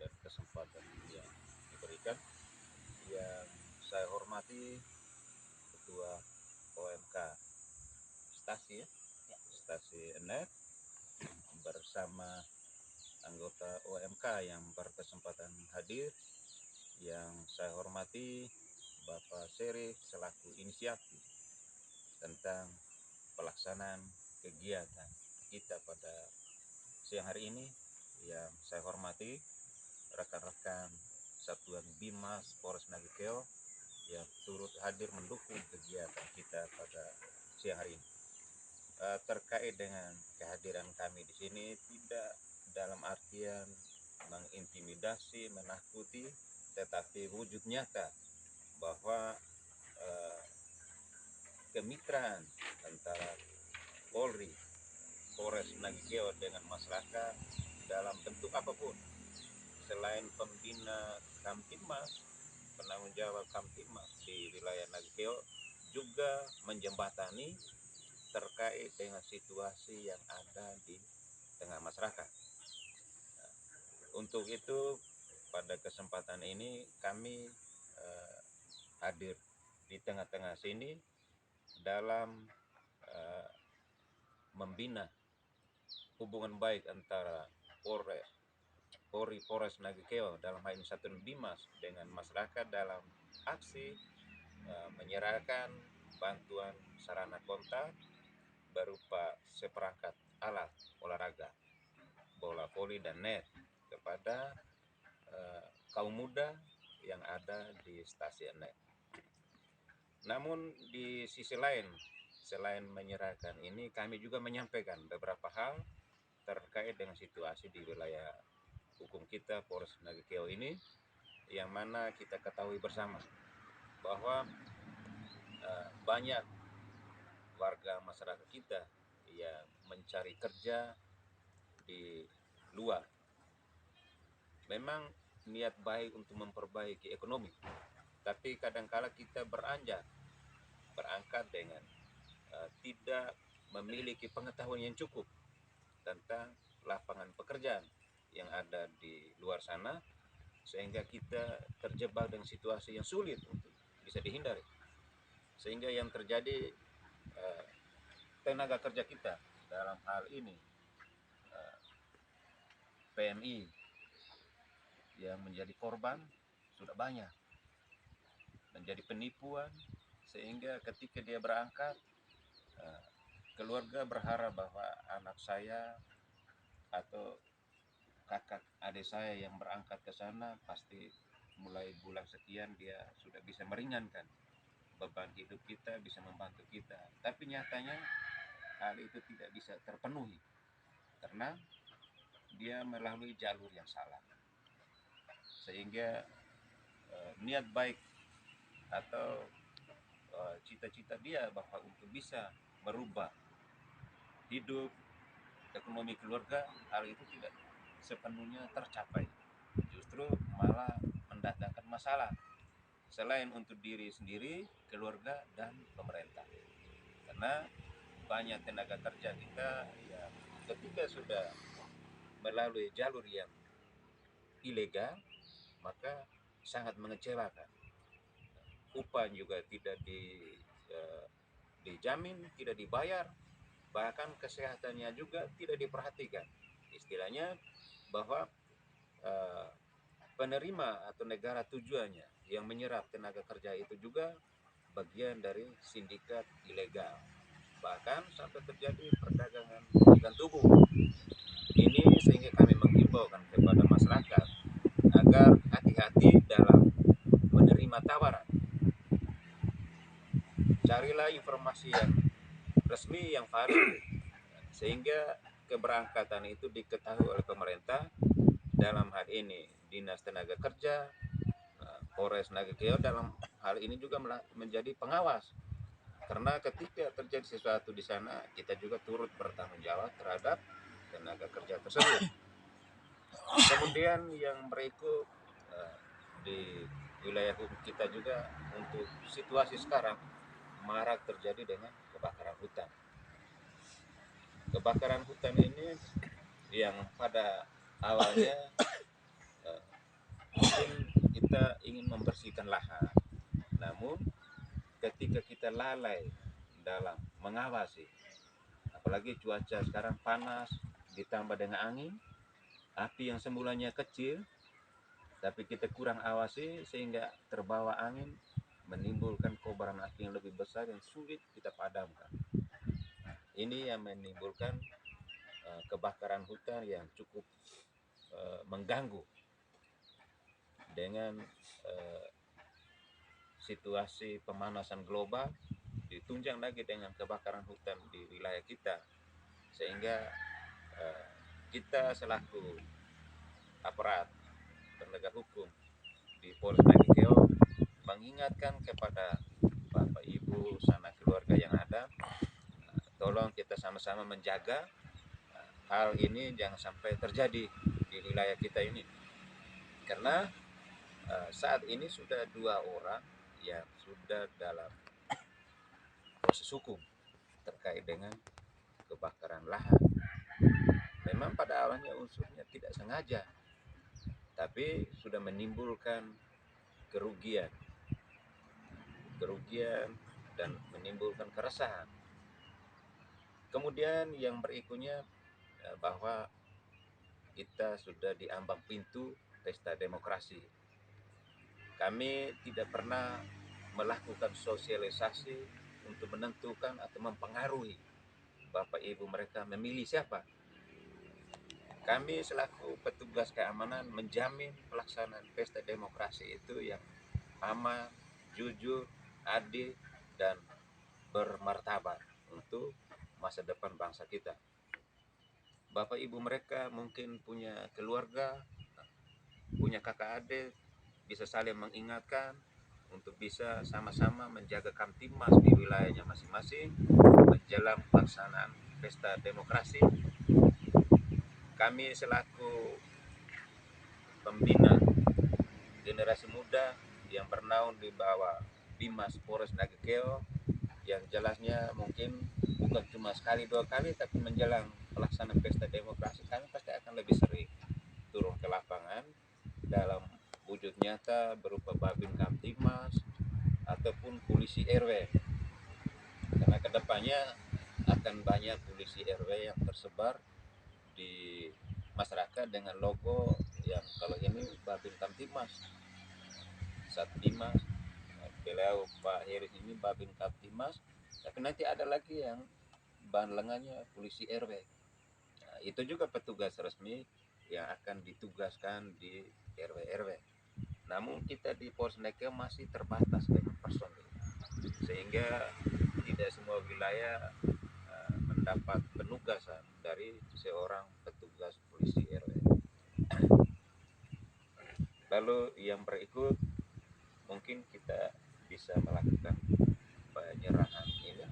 dan kesempatan yang diberikan. Yang saya hormati Ketua OMK Stasi, Stasi Enet, bersama anggota OMK yang berkesempatan hadir. Yang saya hormati Bapak Seri selaku inisiatif tentang pelaksanaan kegiatan kita pada siang hari ini. Yang saya hormati rekan-rekan Satuan Bimas Polres Nagekeo yang turut hadir mendukung kegiatan kita pada siang hari ini. Terkait dengan kehadiran kami di sini tidak dalam artian mengintimidasi, menakuti, tetapi wujud nyata bahwa eh, kemitraan antara Polri, Polres Nagekeo dengan masyarakat dalam bentuk apapun, selain pembina Kamtibmas, penanggung jawab Kamtibmas di wilayah Nagekeo juga menjembatani terkait dengan situasi yang ada di tengah masyarakat. Nah, untuk itu pada kesempatan ini kami hadir di tengah-tengah sini dalam eh, membina hubungan baik antara Polri Polres Nagekeo dalam hal ini Satuan Bimas dengan masyarakat dalam aksi menyerahkan bantuan sarana kontak berupa seperangkat alat olahraga, bola voli dan net kepada kaum muda yang ada di stasiun net. Namun di sisi lain, selain menyerahkan ini, kami juga menyampaikan beberapa hal terkait dengan situasi di wilayah hukum kita Polres Nagekeo ini, yang mana kita ketahui bersama bahwa banyak warga masyarakat kita yang mencari kerja di luar. Memang niat baik untuk memperbaiki ekonomi, tapi kadangkala kita berangkat dengan tidak memiliki pengetahuan yang cukup tentang lapangan pekerjaan yang ada di luar sana, sehingga kita terjebak dengan situasi yang sulit untuk bisa dihindari. Sehingga yang terjadi tenaga kerja kita dalam hal ini PMI yang menjadi korban sudah banyak, menjadi penipuan, sehingga ketika dia berangkat keluarga berharap bahwa anak saya atau kakak adik saya yang berangkat ke sana pasti mulai bulan sekian dia sudah bisa meringankan beban hidup kita, bisa membantu kita. Tapi nyatanya hal itu tidak bisa terpenuhi karena dia melalui jalur yang salah. Sehingga niat baik atau cita-cita dia bahwa untuk bisa merubah hidup ekonomi keluarga, hal itu tidak sepenuhnya tercapai. Justru malah mendatangkan masalah selain untuk diri sendiri, keluarga, dan pemerintah. Karena banyak tenaga kerja kita yang ketika sudah melalui jalur yang ilegal, maka sangat mengecewakan. Upah juga tidak dijamin, tidak dibayar, bahkan kesehatannya juga tidak diperhatikan. Istilahnya bahwa eh, penerima atau negara tujuannya yang menyerap tenaga kerja itu juga bagian dari sindikat ilegal. Bahkan sampai terjadi perdagangan organ tubuh. Ini sehingga kami menghimbaukan kepada masyarakat agar hati-hati dalam menerima tawaran. Carilah informasi yang resmi, yang valid, sehingga keberangkatan itu diketahui oleh pemerintah, dalam hal ini Dinas Tenaga Kerja, Polres Nagekeo dalam hal ini juga menjadi pengawas. Karena ketika terjadi sesuatu di sana, kita juga turut bertanggung jawab terhadap tenaga kerja tersebut. Kemudian yang berikut di wilayah hukum kita juga untuk situasi sekarang marak terjadi dengan kebakaran hutan. Kebakaran hutan ini yang pada awalnya membersihkan lahan. Namun ketika kita lalai dalam mengawasi, apalagi cuaca sekarang panas ditambah dengan angin, api yang semulanya kecil tapi kita kurang awasi sehingga terbawa angin, menimbulkan kobaran api yang lebih besar yang sulit kita padamkan. Ini yang menimbulkan kebakaran hutan yang cukup mengganggu dengan situasi pemanasan global, ditunjang lagi dengan kebakaran hutan di wilayah kita, sehingga kita selaku aparat penegak hukum di Polres Nagikeo mengingatkan kepada Bapak Ibu sanak keluarga yang ada, tolong kita sama-sama menjaga hal ini jangan sampai terjadi di wilayah kita ini, karena saat ini sudah 2 orang yang sudah dalam proses hukum terkait dengan kebakaran lahan. Memang pada awalnya unsurnya tidak sengaja, tapi sudah menimbulkan kerugian dan menimbulkan keresahan. Kemudian yang berikutnya bahwa kita sudah di ambang pintu pesta demokrasi. Kami tidak pernah melakukan sosialisasi untuk menentukan atau mempengaruhi Bapak Ibu mereka memilih siapa. Kami selaku petugas keamanan menjamin pelaksanaan pesta demokrasi itu yang aman, jujur, adil, dan bermartabat untuk masa depan bangsa kita. Bapak Ibu mereka mungkin punya keluarga, punya kakak adik, bisa saling mengingatkan untuk bisa sama-sama menjaga Kamtimas di wilayahnya masing-masing menjelang pelaksanaan pesta demokrasi. Kami selaku pembina generasi muda yang bernaung di bawah Bimas Polres Nagikeo, yang jelasnya mungkin bukan cuma sekali 2 kali, tapi menjelang pelaksanaan pesta demokrasi kami pasti akan lebih sering turun ke lapangan dalam wujud nyata berupa Babin Kamtimas ataupun polisi RW, karena kedepannya akan banyak polisi RW yang tersebar di masyarakat dengan logo yang kalau ini Babin Kamtimas, Sattimas, beliau Pak Heris ini Babin Kamtimas, tapi nanti ada lagi yang bahan lengannya polisi RW. Nah, itu juga petugas resmi yang akan ditugaskan di RW-RW. Namun kita di Polres Nagikeo masih terbatas dengan personil, sehingga tidak semua wilayah mendapat penugasan dari seorang petugas polisi RW. Lalu yang berikut mungkin kita bisa melakukan penyerangan ini.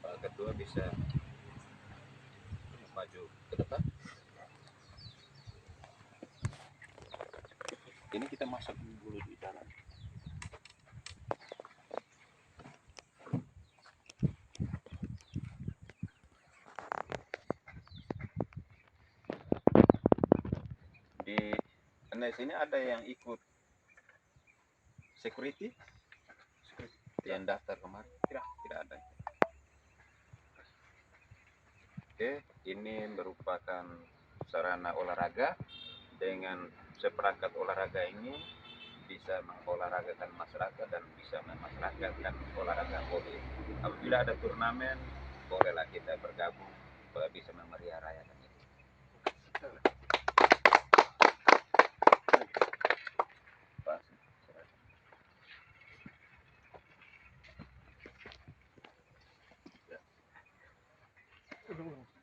Pak Ketua bisa maju ke depan. Ini kita masuk dulu di dalam. Di sini ada yang ikut security yang daftar kemarin? Tidak ada. Oke, ini merupakan sarana olahraga. Dengan seperangkat olahraga ini bisa mengolahragakan masyarakat dan bisa memasyarakatkan olahraga volley. Apabila ada turnamen, bolehlah kita bergabung supaya bisa memeriah rayakan itu.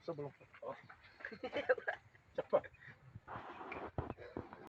Sebelum. Oh.